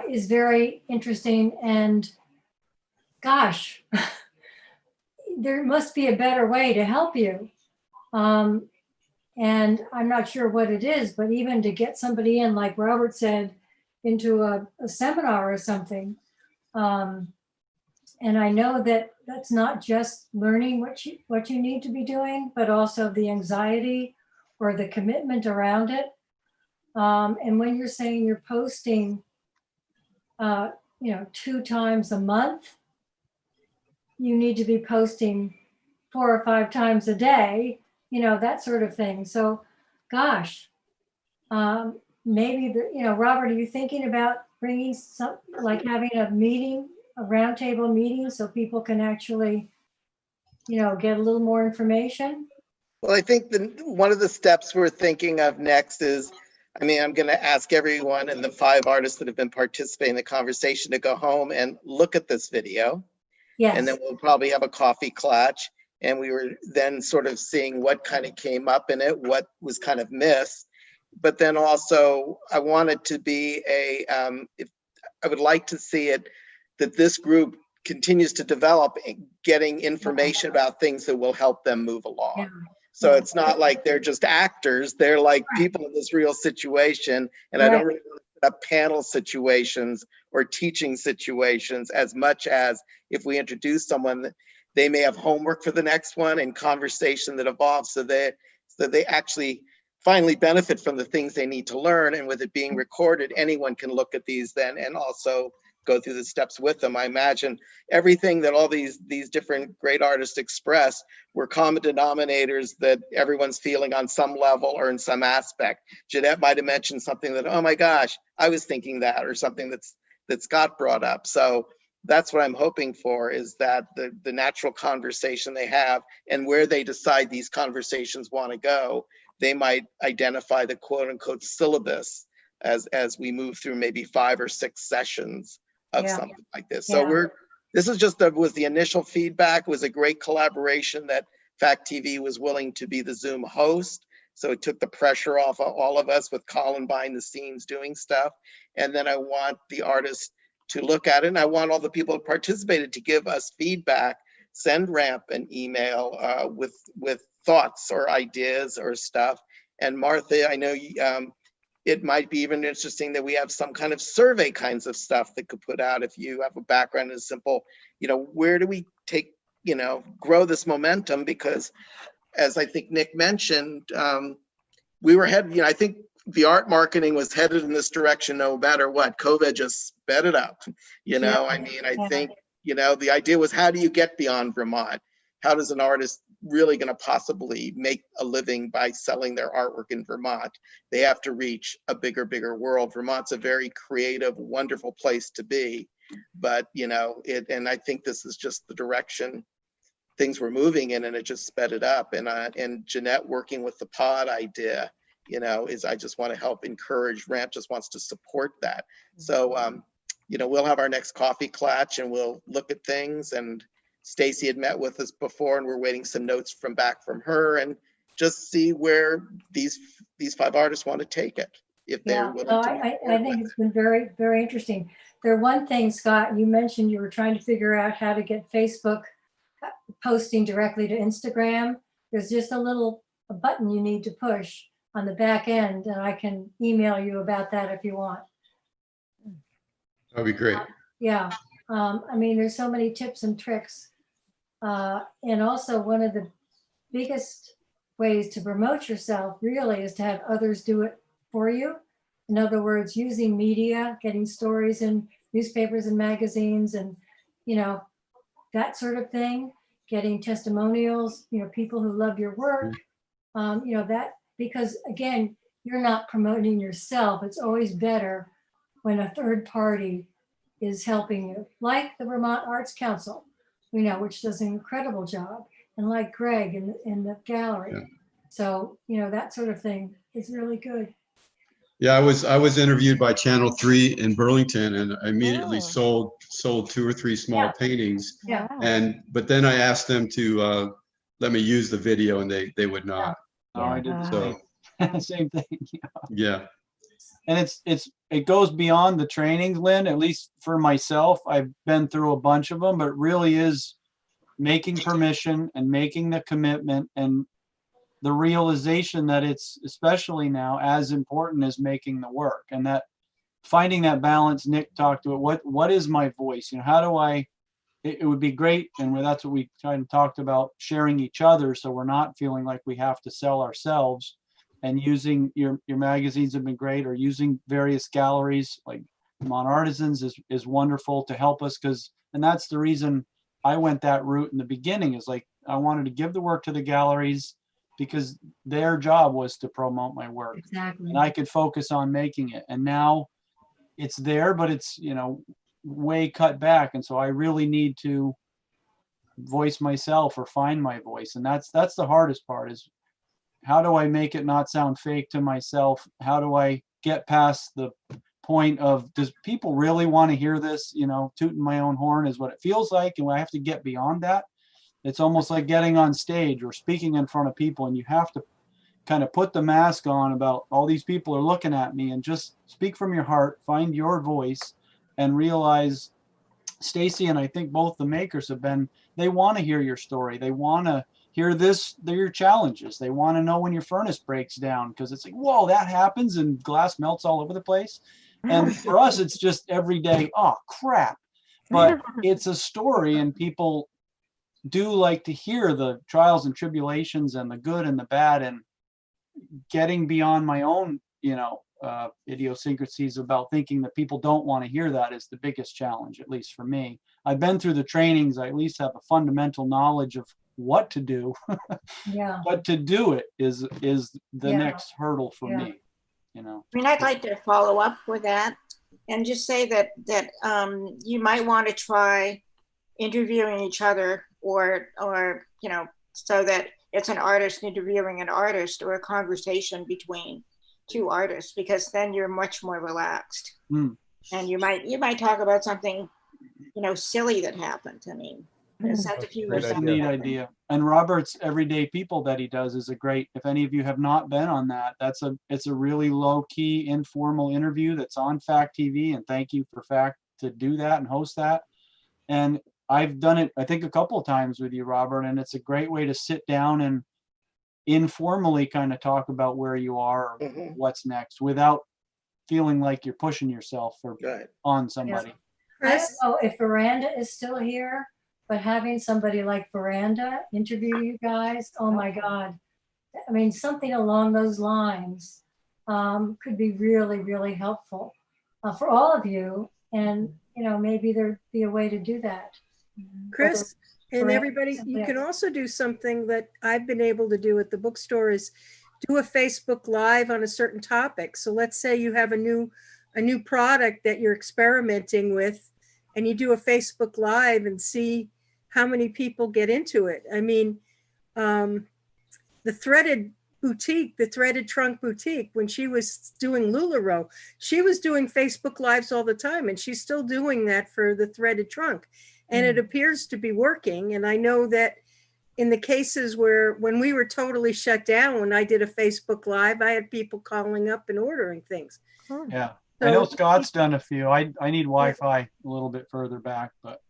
is very interesting. And gosh, there must be a better way to help you. And I'm not sure what it is, but even to get somebody in, like Robert said, into a seminar or something. And I know that that's not just learning what you need to be doing, but also the anxiety or the commitment around it. And when you're saying you're posting, 2 times a month, you need to be posting 4 or 5 times a day, that sort of thing. So, gosh, maybe Robert, are you thinking about bringing some, like having a meeting, a roundtable meeting, so people can actually, get a little more information? Well, I think one of the steps we're thinking of next is, I'm going to ask everyone and the 5 artists that have been participating in the conversation to go home and look at this video. Yes. And then we'll probably have a coffee clutch. And we were then sort of seeing what kind of came up in it, what was kind of missed. But then also, I want it to be I would like to see it that this group continues to develop, getting information about things that will help them move along. Yeah. So it's not like they're just actors, they're like people in this real situation. And I don't really want to set up panel situations or teaching situations as much as if we introduce someone, they may have homework for the next one and conversation that evolves so they actually finally benefit from the things they need to learn. And with it being recorded, anyone can look at these then and also go through the steps with them. I imagine everything that all these different great artists express were common denominators that everyone's feeling on some level or in some aspect. Jeanette might have mentioned something that, oh my gosh, I was thinking that, or something that Scott brought up. So that's what I'm hoping for, is that the natural conversation they have and where they decide these conversations want to go, they might identify the quote unquote syllabus as we move through maybe 5 or 6 sessions of something like this. So this is just was the initial feedback. It was a great collaboration that Fact TV was willing to be the Zoom host. So it took the pressure off of all of us with Colin behind the scenes doing stuff. And then I want the artists to look at it. And I want all the people who participated to give us feedback, send Ramp an email with thoughts or ideas or stuff. And Martha, I know it might be even interesting that we have some kind of survey kinds of stuff that could put out if you have a background in simple, where do we take, grow this momentum? Because as I think Nick mentioned, we were headed, I think the art marketing was headed in this direction no matter what. COVID just sped it up. I think, the idea was, how do you get beyond Vermont? How does an artist really going to possibly make a living by selling their artwork in Vermont? They have to reach a bigger world. Vermont's a very creative, wonderful place to be, but and I think this is just the direction things were moving in, and it just sped it up. And Jeanette working with the pod idea, is I just want to help encourage. Ramp just wants to support that. So, we'll have our next coffee clutch and we'll look at things. And Stacy had met with us before, and we're waiting some notes back from her, and just see where these 5 artists want to take it. If they're willing to. I think it's been very, very interesting. One thing, Scott, you mentioned you were trying to figure out how to get Facebook posting directly to Instagram. There's just a button you need to push on the back end, and I can email you about that if you want. That'd be great. There's so many tips and tricks. And also, one of the biggest ways to promote yourself really is to have others do it for you. In other words, using media, getting stories in newspapers and magazines and, that sort of thing, getting testimonials, people who love your work, because again, you're not promoting yourself. It's always better when a third party is helping you, like the Vermont Arts Council, which does an incredible job, and like Greg in the gallery. Yeah. So, that sort of thing is really good. Yeah, I was interviewed by Channel 3 in Burlington, and I immediately Oh. sold 2 or 3 small Yeah. paintings. Yeah. But then I asked them to let me use the video, and they would not. Oh, I did the So same thing. yeah, And it goes beyond the trainings, Lynn, at least for myself. I've been through a bunch of them, but it really is making permission and making the commitment and the realization that it's, especially now, as important as making the work, and that finding that balance. Nick talked to it. What is my voice? How do I, it would be great. And that's what we kind of talked about, sharing each other. So we're not feeling like we have to sell ourselves, and using your magazines have been great, or using various galleries like Vermont Artisans is wonderful to help us. And that's the reason I went that route in the beginning, is like, I wanted to give the work to the galleries because their job was to promote my work. Exactly. And I could focus on making it. And now it's there, but it's, way cut back. And so I really need to voice myself or find my voice. And that's the hardest part, is how do I make it not sound fake to myself? How do I get past the point of, does people really want to hear this? Tooting my own horn is what it feels like. And I have to get beyond that. It's almost like getting on stage or speaking in front of people, and you have to kind of put the mask on about all these people are looking at me, and just speak from your heart, find your voice, and realize Stacy and I think both the makers they want to hear your story. They want to hear your challenges. They want to know when your furnace breaks down, because it's like, whoa, that happens and glass melts all over the place. And for us, it's just every day, oh crap. But it's a story, and people do like to hear the trials and tribulations and the good and the bad, and getting beyond my own, idiosyncrasies about thinking that people don't want to hear that is the biggest challenge, at least for me. I've been through the trainings. I at least have a fundamental knowledge of what to do. Yeah. But to do it is the Yeah. next hurdle for Yeah. me, I'd like to follow up with that and just say that you might want to try interviewing each other, or so that it's an artist interviewing an artist, or a conversation between 2 artists, because then you're much more relaxed. And you might talk about something silly that happened. I mean, a sense of humor. That's a neat idea. And Robert's Everyday People that he does is a great, if any of you have not been on that, it's a really low key, informal interview that's on Fact TV, and thank you for Fact to do that and host that. And I've done it, I think, a couple of times with you, Robert, and it's a great way to sit down and informally kind of talk about where you are, or what's next, without feeling like you're pushing yourself or on somebody. Chris, if Veranda is still here, but having somebody like Veranda interview you guys, oh my God. I mean, something along those lines could be really, really helpful for all of you. And, maybe there'd be a way to do that. Chris and Veranda, everybody, something you can else. also do something that I've been able to do at the bookstore, is do a Facebook Live on a certain topic. So let's say you have a new product that you're experimenting with, and you do a Facebook Live and see how many people get into it. I mean, the Threaded Trunk Boutique, when she was doing LuLaRoe, she was doing Facebook Lives all the time, and she's still doing that for the Threaded Trunk. And it appears to be working. And I know that in the cases when we were totally shut down, when I did a Facebook Live, I had people calling up and ordering things. Yeah. I know Scott's done a few. I need Wi-Fi a little bit further back, but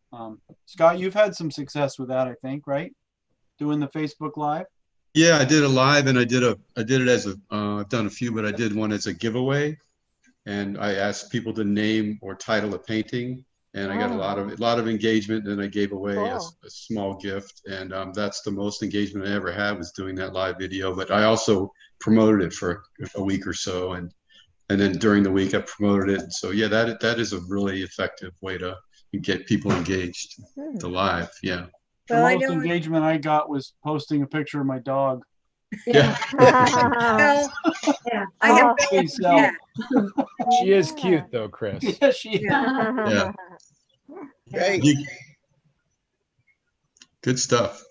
Scott, you've had some success with that, I think, right? Doing the Facebook Live. Yeah, I did a live, and I did it as I've done a few, but I did one as a giveaway, and I asked people to name or title a painting, and I got a lot of engagement. And I gave away a small gift, and that's the most engagement I ever had, was doing that live video. But I also promoted it for a week or so, and then during the week I promoted it. So yeah, that is a really effective way to get people engaged. The live, yeah. The most engagement I got was posting a picture of my dog. Yeah. Well, Yeah. I have Okay, so- yeah. She is cute though, Chris. Yeah, she, Yeah. Great. You- Good stuff.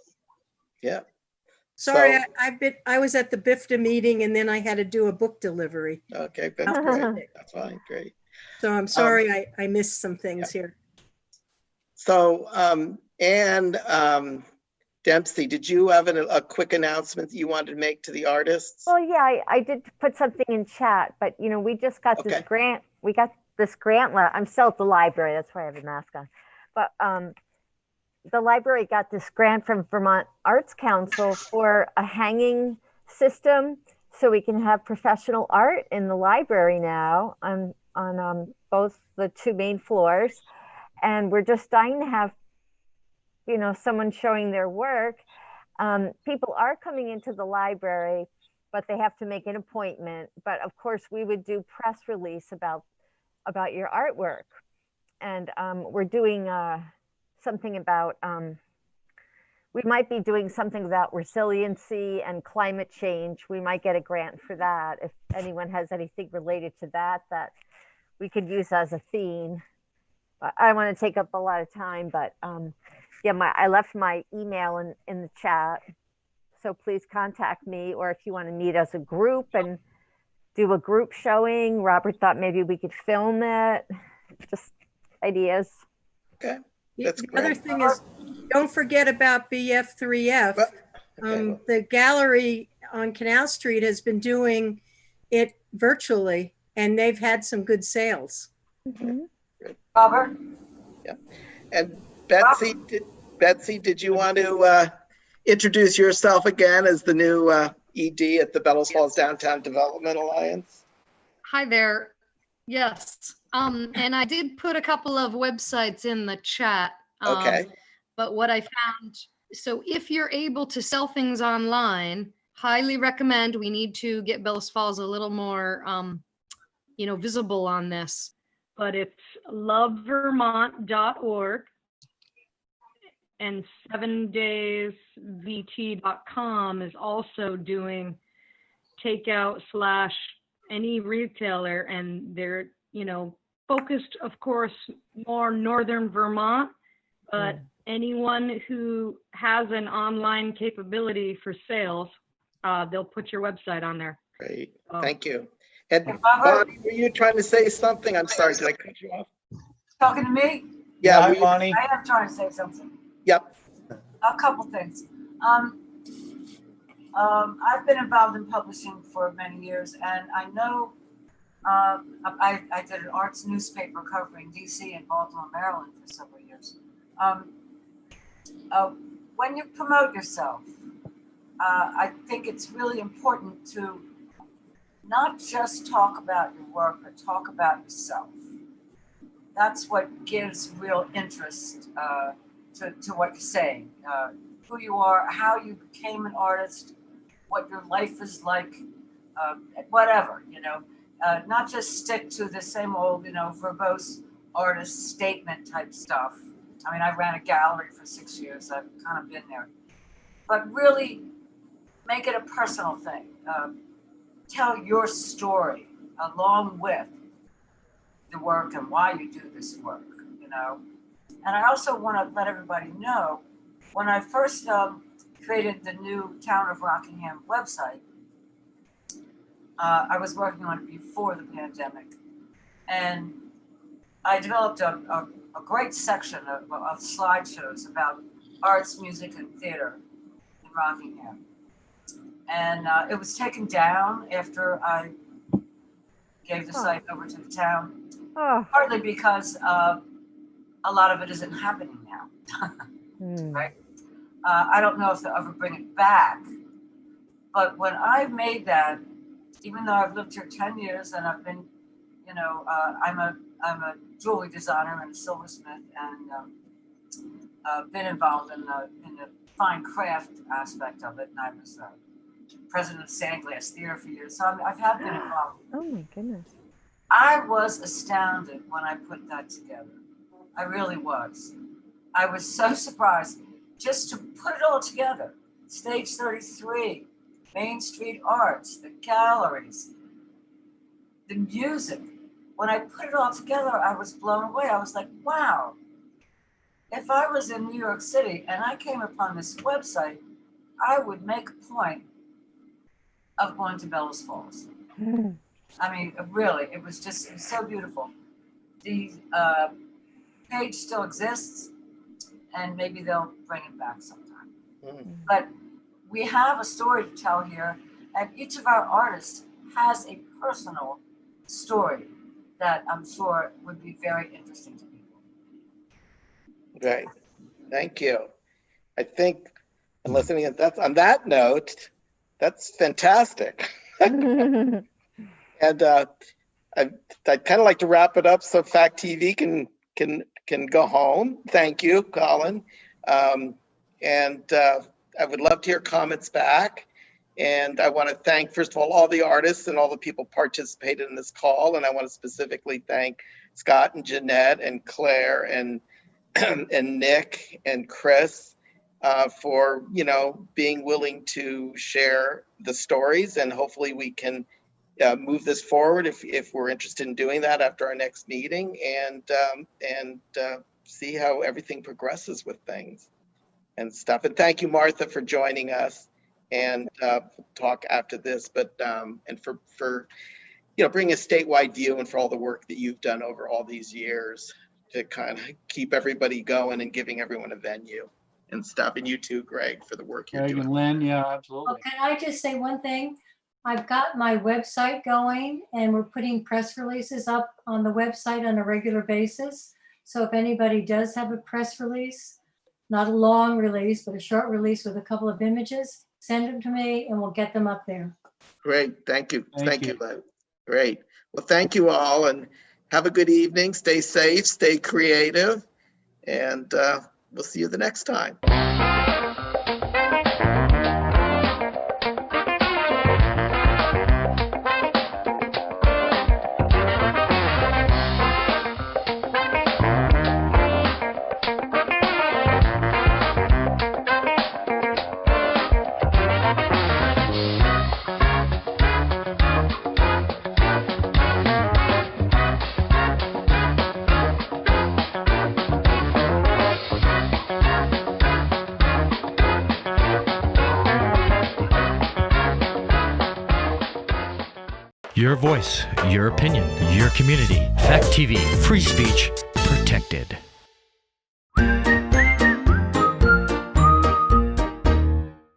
Yeah. Sorry, So- I was at the BIFTA meeting and then I had to do a book delivery. Okay, that's great. That's fine. Great. So I'm sorry I missed some things here. So, and Dempsey, did you have a quick announcement that you wanted to make to the artists? Well, yeah, I did put something in chat, but you know, we just got this Okay. grant. We got this grant. I'm still at the library. That's why I have a mask on. But the library got this grant from Vermont Arts Council for a hanging system, so we can have professional art in the library now on both the two main floors. And we're just dying to have, you know, someone showing their work. People are coming into the library, but they have to make an appointment. But of course, we would do press release about your artwork. And we're doing something about, we might be doing something about resiliency and climate change. We might get a grant for that. If anyone has anything related to that we could use as a theme. I don't want to take up a lot of time, but yeah, I left my email in the chat. So please contact me, or if you want to meet as a group and do a group showing. Robert thought maybe we could film it. Just ideas. Okay. The other thing is, don't forget about BF3F. The gallery on Canal Street has been doing it virtually, and they've had some good sales. Robert? Yeah. And Betsy, did you want to introduce yourself again as the new ED at the Bellows Falls Downtown Development Alliance? Hi there. Yes. And I did put a couple of websites in the chat. Okay. But what I found, so if you're able to sell things online, highly recommend, we need to get Bellows Falls a little more, you know, visible on this. But it's lovevermont.org and 7daysvt.com is also doing takeout / any retailer, and they're, you know, focused, of course, more northern Vermont, but anyone who has an online capability for sales, they'll put your website on there. Great. Thank you. And Bonnie, were you trying to say something? I'm sorry, did I cut you off? Talking to me? Yeah, Hi, were you- Bonnie. I am trying to say something. Yep. A couple things. I've been involved in publishing for many years, and I know I did an arts newspaper covering DC and Baltimore, Maryland for several years. When you promote yourself, I think it's really important to not just talk about your work, but talk about yourself. That's what gives real interest to what you're saying. Who you are, how you became an artist, what your life is like, whatever, you know. Not just stick to the same old, you know, verbose artist statement type stuff. I mean, I ran a gallery for 6 years. I've kind of been there. But really make it a personal thing. Tell your story along with the work and why you do this work, you know. And I also want to let everybody know, when I first created the new Town of Rockingham website, I was working on it before the pandemic. And I developed a great section of slideshows about arts, music, and theater in Rockingham. And it was taken down after I gave the site over to the town, partly because a lot of it isn't happening now. Right? I don't know if they'll ever bring it back. But when I made that, even though I've lived here 10 years and I've been, you know, I'm a jewelry designer and a silversmith, and been involved in the fine craft aspect of it. And I was president of Sandglass Theater for years, so I've been involved. Oh my goodness. I was astounded when I put that together. I really was. I was so surprised just to put it all together. Stage 33, Main Street Arts, the galleries, the music. When I put it all together, I was blown away. I was like, wow, if I was in New York City and I came upon this website, I would make a point of going to Bellows Falls. I mean, really, it was so beautiful. The page still exists, and maybe they'll bring it back sometime. But we have a story to tell here, and each of our artists has a personal story that I'm sure would be very interesting to people. Great. Thank you. I think, and listening at that, on that note, that's fantastic. And I'd kind of like to wrap it up so Fact TV can go home. Thank you, Colin. And I would love to hear comments back. And I want to thank, first of all the artists and all the people participated in this call. And I want to specifically thank Scott and Jeanette and Claire and Nick and Chris for, being willing to share the stories. And hopefully we can move this forward if we're interested in doing that after our next meeting, and see how everything progresses with things and stuff. And thank you, Martha, for joining us, and talk after this, but and for bringing a statewide view, and for all the work that you've done over all these years to kind of keep everybody going and giving everyone a venue and stuff. And you too, Greg, for the work you're Greg doing. and Lynn, yeah, absolutely. Oh, can I just say one thing? I've got my website going, and we're putting press releases up on the website on a regular basis. So if anybody does have a press release, not a long release, but a short release with a couple of images, send them to me and we'll get them up there. Great. Thank you. Thank you. Lynn. Great. Well, thank you all, and have a good evening. Stay safe, stay creative, and we'll see you the next time. Your voice, your opinion, your community. Fact TV, free speech protected.